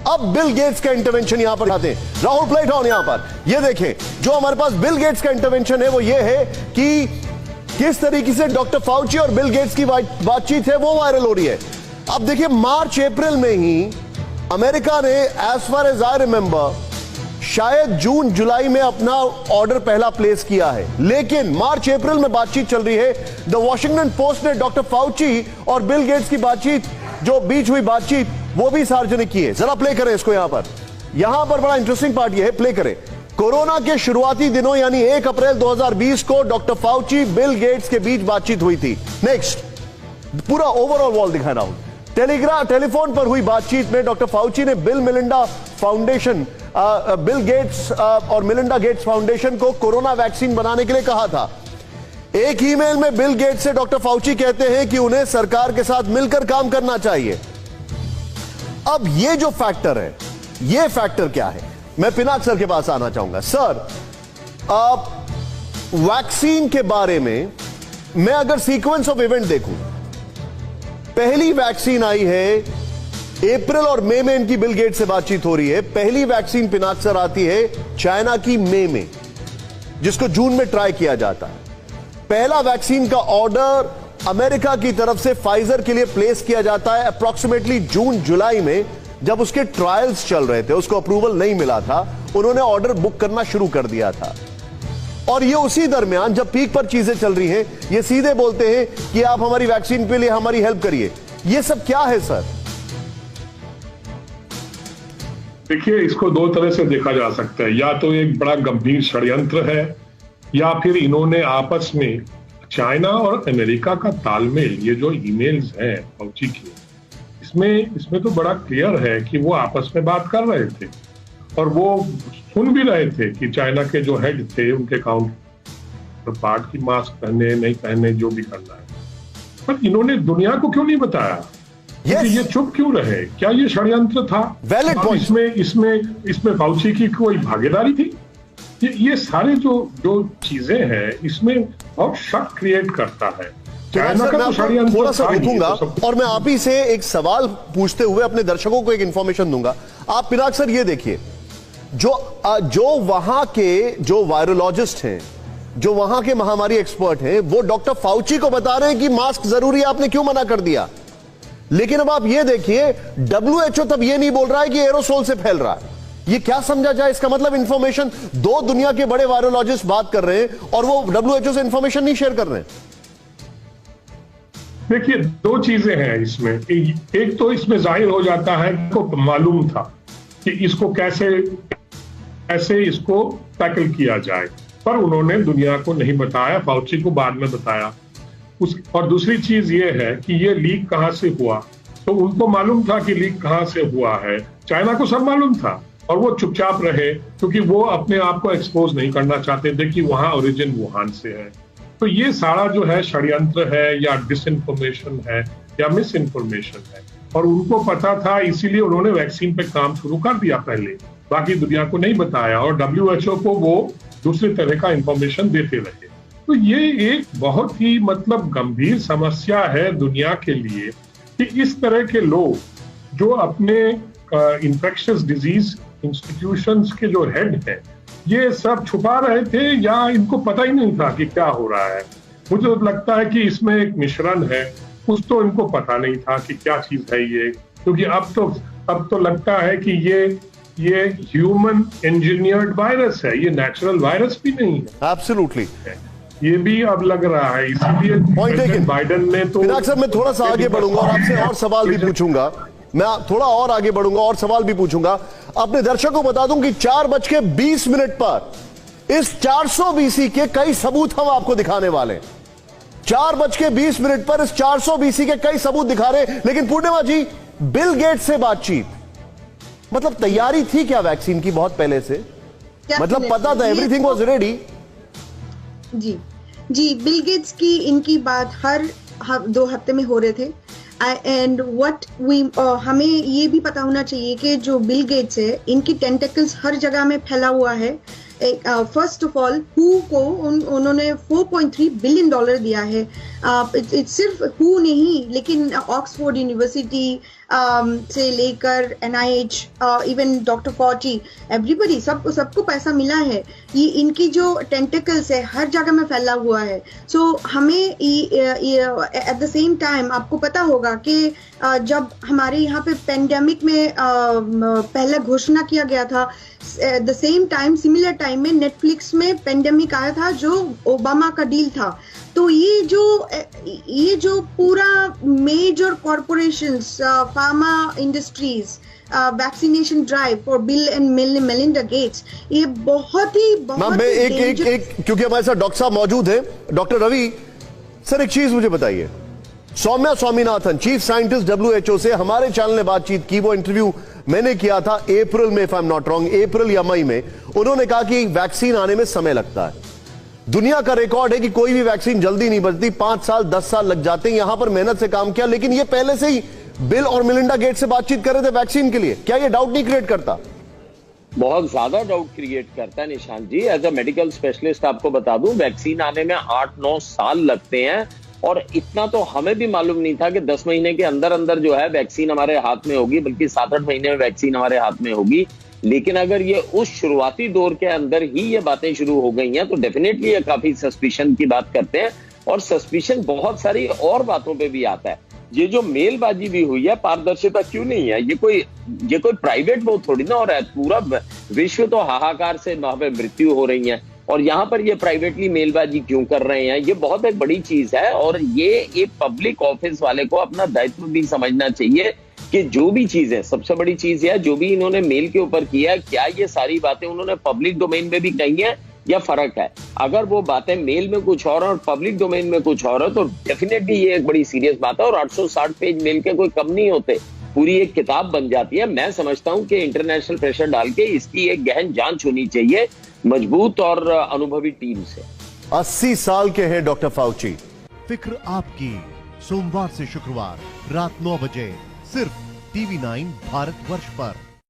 अब Bill Gates का intervention यहां पर आते हैं। राहुल प्लेट ऑन यहां पर ये देखें, जो हमारे पास बिल गेट्स का इंटरवेंशन है वो ये है कि किस तरीके से डॉक्टर फाउची और बिल गेट्स की बातचीत है वो वायरल हो रही है। अब देखिए, मार्च अप्रैल में ही अमेरिका ने as far as I remember शायद जून जुलाई में अपना ऑर्डर पहला प्लेस किया है, लेकिन मार्च अप्रैल में बातचीत चल रही है। द वॉशिंगटन पोस्ट ने डॉक्टर फाउची और बिल गेट्स की बातचीत, जो बीच हुई बातचीत, वो भी सार्वजनिक की है। जरा प्ले करें इसको। यहां पर बड़ा इंटरेस्टिंग पार्ट ये है, प्ले करें। कोरोना के शुरुआती दिनों यानी 1 अप्रैल 2020 को डॉक्टर फाउची बिल गेट्स के बीच बातचीत हुई थी। नेक्स्ट, पूरा ओवरऑल वॉल दिखा रहा हूं। टेलीफोन पर हुई बातचीत में डॉक्टर फाउची ने बिल गेट्स और मिलिंडा गेट्स फाउंडेशन को कोरोना वैक्सीन बनाने के लिए कहा था। एक ईमेल में बिल गेट्स से डॉक्टर फाउची कहते हैं कि उन्हें सरकार के साथ मिलकर काम करना चाहिए। अब ये जो फैक्टर है, ये फैक्टर क्या है? मैं पिनाक सर के पास आना चाहूंगा। सर, आप वैक्सीन के बारे में मैं अगर सीक्वेंस ऑफ इवेंट देखूं, पहली वैक्सीन आई है अप्रैल और मई में, इनकी बिल गेट्स से बातचीत हो रही है। पहली वैक्सीन पिनाक सर आती है चाइना की मई में, जिसको जून में ट्राई किया जाता है। पहला वैक्सीन का ऑर्डर अमेरिका की तरफ से फाइजर के लिए प्लेस किया जाता है अप्रोक्सीमेटली जून जुलाई में, जब उसके ट्रायल्स चल रहे थे, उसको अप्रूवल नहीं मिला था, उन्होंने ऑर्डर बुक करना शुरू कर दिया था। और ये उसी दरमियान जब पीक पर चीजें चल रही हैं, ये सीधे बोलते हैं कि आप हमारी वैक्सीन के लिए हमारी हेल्प करिए। ये सब क्या है सर? देखिए, इसको दो तरह से देखा जा सकता है। या तो एक बड़ा गंभीर षड्यंत्र है, या फिर इन्होंने आपस में चाइना और अमेरिका का तालमेल, ये जो ईमेल्स हैं फाउची की, इसमें तो बड़ा क्लियर है कि वो आपस में बात कर रहे थे और वो सुन भी रहे थे कि चाइना के जो हेड थे उनके काउंटर पार्ट की मास्क पहने नहीं पहने, जो भी करना है। पर इन्होंने दुनिया को क्यों नहीं बताया? yes. ये चुप क्यों रहे? क्या ये षड्यंत्र था? Valid point. इसमें फाउची की कोई भागीदारी थी? ये सारे जो चीजें हैं, इसमें बहुत शक क्रिएट करता है। थोड़ा सा रुकूंगा और मैं आप ही से एक सवाल पूछते हुए अपने दर्शकों को एक इंफॉर्मेशन दूंगा। आप पिनाक सर ये देखिए, जो वहां के जो वायरोलॉजिस्ट हैं, जो वहां के महामारी एक्सपर्ट हैं, वो डॉक्टर फाउची को बता रहे हैं कि मास्क जरूरी है, आपने क्यों मना कर दिया। लेकिन अब आप ये देखिए, WHO तब ये नहीं बोल रहा है कि एरोसोल से फैल रहा है। ये क्या समझा जाए? इसका मतलब इंफॉर्मेशन, दो दुनिया के बड़े वायरोलॉजिस्ट बात कर रहे हैं और वो WHO से इंफॉर्मेशन नहीं शेयर कर रहे हैं। देखिए, दो चीजें हैं इसमें। एक तो इसमें जाहिर हो जाता है को मालूम था कि इसको कैसे इसको टैकल किया जाए, पर उन्होंने दुनिया को नहीं बताया, फाउची को बाद में बताया। और दूसरी चीज ये है कि ये लीक कहां से हुआ, तो उनको मालूम था कि लीक कहां से हुआ है। चाइना को सब मालूम था और वो चुपचाप रहे, क्योंकि वो अपने आप को एक्सपोज नहीं करना चाहते थे कि वहां ओरिजिन वुहान से है। तो ये सारा जो है षड्यंत्र है, या डिसइंफॉर्मेशन है, या मिस इन्फॉर्मेशन है, और उनको पता था, इसीलिए उन्होंने वैक्सीन पे काम शुरू कर दिया पहले, बाकी दुनिया को नहीं बताया, और WHO को वो दूसरे तरह का इंफॉर्मेशन देते रहे। तो ये एक बहुत ही गंभीर समस्या है दुनिया के लिए कि इस तरह के लोग जो अपने इन्फेक्शियस डिजीज इंस्टीट्यूशंस के जो हेड हैं, ये सब छुपा रहे थे, या इनको पता ही नहीं था कि क्या हो रहा है। मुझे तो लगता है कि इसमें एक मिश्रण है, कुछ तो इनको पता नहीं था कि क्या चीज है ये, क्योंकि अब तो लगता है कि ये ह्यूमन इंजीनियर्ड वायरस है, ये नेचुरल वायरस भी नहीं है। एब्सोल्युटली, ये भी अब लग रहा है। इसीलिए बाइडेन ने तो सर, मैं थोड़ा सा आगे बढ़ूंगा और आपसे और सवाल भी पूछूंगा। मैं थोड़ा और आगे बढ़ूंगा और सवाल भी पूछूंगा। अपने दर्शकों को बता दूं कि 4:20 पर इस 400 BC के कई सबूत हम आपको दिखाने वाले हैं। 4:20 पर इस 400 BC के कई सबूत दिखा रहे। लेकिन पूर्णिमा जी, बिल गेट्स से बातचीत, मतलब तैयारी थी क्या वैक्सीन की बहुत पहले से? मतलब पता था, एवरीथिंग वाज रेडी? जी, बिल गेट्स की इनकी बात हर 2 हफ्ते में हो रहे थे। एंड हमें ये भी पता होना चाहिए कि जो बिल गेट्स है, इनकी टेंटेकल्स हर जगह में फैला हुआ है। फर्स्ट ऑफ ऑल, हू को उन्होंने $4.3 बिलियन दिया है। सिर्फ हू नहीं, लेकिन ऑक्सफोर्ड यूनिवर्सिटी, से लेकर NIH, इवन डॉक्टर फॉची, एवरीबडी, सबको पैसा मिला है। ये इनकी जो टेंटिकल्स है हर जगह में फैला हुआ है। सो हमें एट द सेम टाइम आपको पता होगा कि जब हमारे यहाँ पे पेंडेमिक में पहले घोषणा किया गया था, the same time, similar time में नेटफ्लिक्स में पेंडेमिक आया था जो ओबामा का डील था। तो ये जो पूरा major corporations, pharma industries, vaccination drive for Bill and Melinda Gates, ये बहुत ही एक क्योंकि हमारे साथ डॉक्टर साहब मौजूद हैं, डॉक्टर रवि सर, एक चीज मुझे बताइए। Soumya Swaminathan, chief scientist WHO से हमारे चैनल ने बातचीत की, वो इंटरव्यू मैंने किया था अप्रैल में, if I am not wrong, April या मई में। उन्होंने कहा कि वैक्सीन आने में समय लगता है। दुनिया का रिकॉर्ड है कि कोई भी वैक्सीन जल्दी नहीं बनती, 5 साल 10 साल लग जाते हैं। यहां पर मेहनत से काम किया, लेकिन ये पहले से ही बिल और मेलिंडा गेट्स से बातचीत कर रहे थे वैक्सीन के लिए। क्या ये डाउट नहीं क्रिएट करता? बहुत ज्यादा डाउट क्रिएट करता है निशांत जी। एज अ मेडिकल स्पेशलिस्ट आपको बता दूं, वैक्सीन आने में 8-9 साल लगते हैं, और इतना तो हमें भी मालूम नहीं था कि 10 महीने के अंदर अंदर जो है वैक्सीन हमारे हाथ में होगी, बल्कि 7-8 महीने में वैक्सीन हमारे हाथ में होगी। लेकिन अगर ये उस शुरुआती दौर के अंदर ही ये बातें शुरू हो गई हैं तो डेफिनेटली ये काफी सस्पिशन की बात करते हैं, और सस्पिशन बहुत सारी और बातों पे भी आता है। ये जो मेलबाजी भी हुई है, पारदर्शिता क्यों नहीं है? ये कोई प्राइवेट वो थोड़ी ना हो रहा है। पूरा विश्व तो हाहाकार से वहां पे मृत्यु हो रही है, और यहाँ पर ये प्राइवेटली मेलबाजी क्यों कर रहे हैं? ये बहुत एक बड़ी चीज है, और ये एक पब्लिक ऑफिस वाले को अपना दायित्व भी समझना चाहिए कि जो भी चीज है, सबसे बड़ी चीज है जो भी इन्होंने मेल के ऊपर किया है, क्या ये सारी बातें उन्होंने पब्लिक डोमेन में भी कही है या फर्क है? अगर वो बातें मेल में कुछ और पब्लिक डोमेन में कुछ और है तो डेफिनेटली ये एक बड़ी सीरियस बात है, और 860 पेज मेल के कोई कम नहीं होते, पूरी एक किताब बन जाती है। मैं समझता हूं कि इंटरनेशनल प्रेशर डाल के इसकी एक गहन जांच होनी चाहिए, मजबूत और अनुभवी टीम से। 80 साल के हैं डॉक्टर फाउची। फिक्र आपकी, सोमवार से शुक्रवार रात 9 बजे सिर्फ TV9 भारतवर्ष पर।